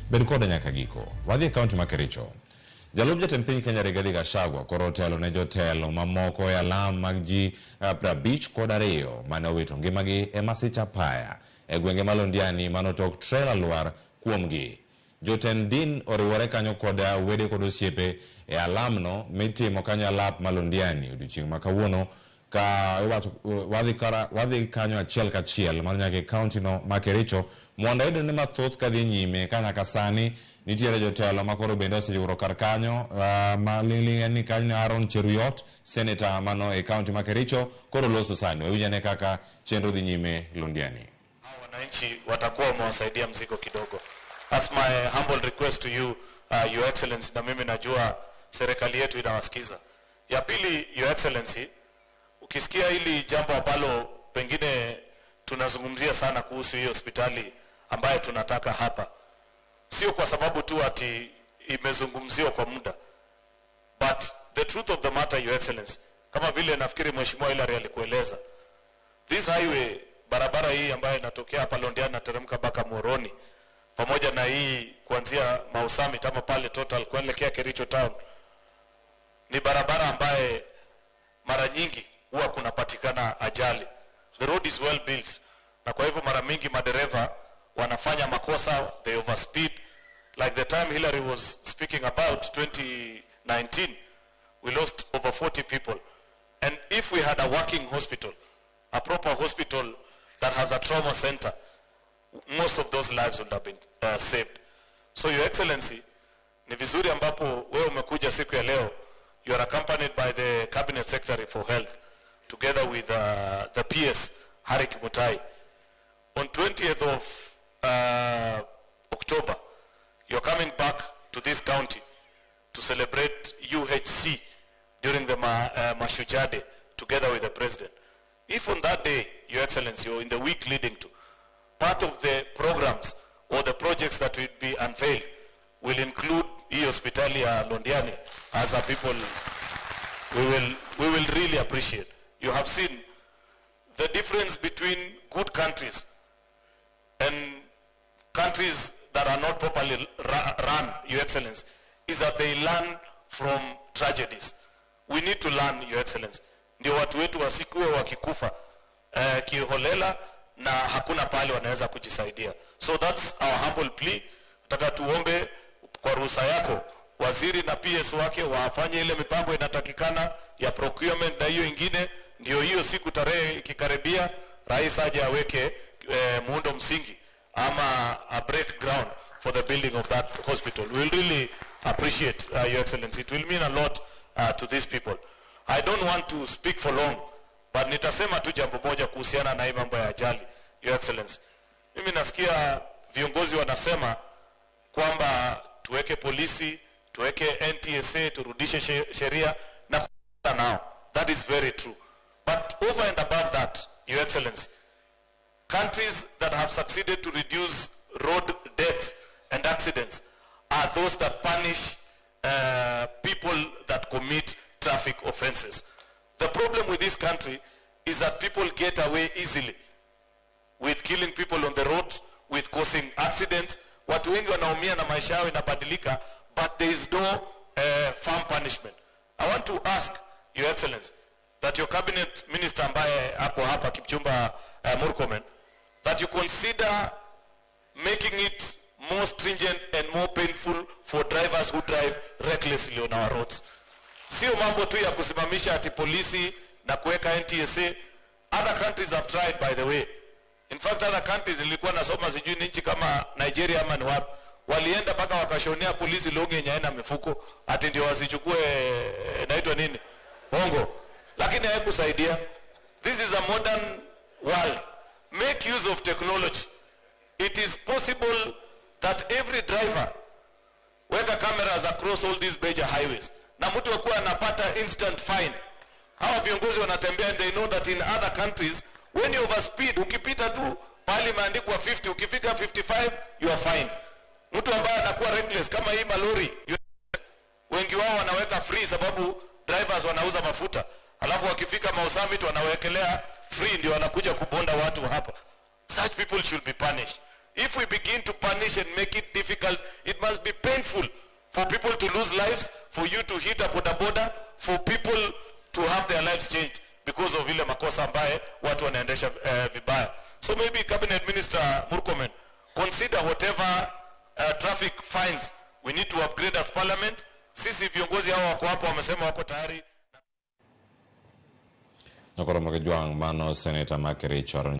bed koda nyaka giko. Wadhi kaunti ma Kericho. Jalub jatend piny Kenya Rigathi Gachagua koro otelo ne jotelo mamoko e alam mag ji 52 mane owito ngimagi e masich apaya e gwenge ma Londiani manotok trailer lwar kuomgi. Jotend din oriwore kanyo koda wede kod osiepe e alamno mitimo kanyo alap ma Londiani odiochieng' ma kawuono ka wadhi kanyo achiel kachiel mar nyaka kaunti no ma Kericho mondo ayud ne mathoth kadhi nyime ka nyaka sani nitiere jotelo makoro bende oseyuro kar kanyo ma ling'ling' ni kanyo Aaron Cheruyot senator mano e kaunti ma Kericho koro loso sani wawinjane kaka chenro dhi nyime Londiani. Wananchi watakuwa wamewasaidia mzigo kidogo. As my humble request to you, Your Excellency, na mimi najua serikali yetu inawasikiza. Ya pili, Your Excellency, ukisikia hili jambo ambalo pengine tunazungumzia sana kuhusu hiyo hospitali ambayo tunataka hapa, sio kwa sababu tu ati imezungumziwa kwa muda, but the truth of the matter, Your Excellency, kama vile nafikiri Mheshimiwa Hilary alikueleza, this highway, barabara hii ambayo inatokea hapa Londiani na teremka mpaka Moroni, pamoja na hii kuanzia Mausami tama pale total kuelekea Kericho town, ni barabara ambaye mara nyingi huwa kunapatikana ajali. The road is well built, na kwa hivyo mara mingi madereva wanafanya makosa, they overspeed. Like the time Hilary was speaking about 2019, we lost over 40 people. And if we had a working hospital, a proper hospital that has a trauma center, most of those lives would have been saved. So Your Excellency, ni vizuri ambapo wewe umekuja siku ya leo, you are accompanied by the Cabinet Secretary for Health, together with the PS, Harry Kimutai. On 20th of October, you're coming back to this county to celebrate UHC during the Mashujaa Day, together with the President. If on that day, Your Excellency, or in the week leading to, part of the programs or the projects that will be unveiled will include Hospitalia Londiani, as a people we will really appreciate. You have seen the difference between good countries and countries that are not properly run, Your Excellency, is that they learn from tragedies. We need to learn, Your Excellency. Ndio watu wetu wasikuwe wakikufa kiholela na hakuna pale wanaweza kujisaidia. So that's our humble plea. Nataka tuombe kwa ruhusa yako waziri na PS wake wafanye ile mipango inatakikana ya procurement na hiyo ingine, ndio hiyo siku tarehe ikikaribia rais aje aweke muundo msingi ama a break ground for the building of that hospital. We will really appreciate, Your Excellency. It will mean a lot to these people. I don't want to speak for long, but nitasema tu jambo moja kuhusiana na hii mambo ya ajali, Your Excellency. Mimi nasikia viongozi wanasema kwamba tuweke polisi, tuweke NTSA, turudishe sheria na nao. That is very true. But over and above that, Your Excellency, countries that have succeeded to reduce road deaths and accidents are those that punish people that commit traffic offenses. The problem with this country is that people get away easily with killing people on the roads, with causing accidents. Watu wengi wanaumia na maisha yao inabadilika, but there is no firm punishment. I want to ask, Your Excellency, that your cabinet minister ambaye ako hapa Kipchumba Murkomen, that you consider making it more stringent and more painful for drivers who drive recklessly on our roads. Sio mambo tu ya kusimamisha ati polisi na kuweka NTSA. Other countries have tried, by the way. In fact, other countries, nilikuwa nasoma sijui nchi kama Nigeria ama ni wapi, walienda mpaka wakashonea polisi longi yenye haina mifuko ati ndio wasichukue naitwa nini hongo, lakini haikusaidia. This is a modern world. Make use of technology. It is possible that every driver weka cameras across all these major highways na mtu akuwa anapata instant fine. Hawa viongozi wanatembea and they know that in other countries when you overspeed, ukipita tu pali maandikwa 50, ukifika 55 you are fine. Mtu ambaye anakuwa reckless kama hii malori, wengi wao wanaweka free sababu drivers wanauza mafuta, alafu wakifika Mausami tu wanawekelea free, ndio wanakuja kubonda watu hapa. Such people should be punished. If we begin to punish and make it difficult for people to lose lives, for you to hit a boda, for people to have their lives changed because of ile makosa ambaye watu wanaendesha vibaya. So maybe Cabinet Minister Murkomen, consider whatever traffic fines we need to upgrade as parliament. Sisi viongozi hao wako hapo wamesema wako tayari. Nakoro magajwang mano Senator Makericho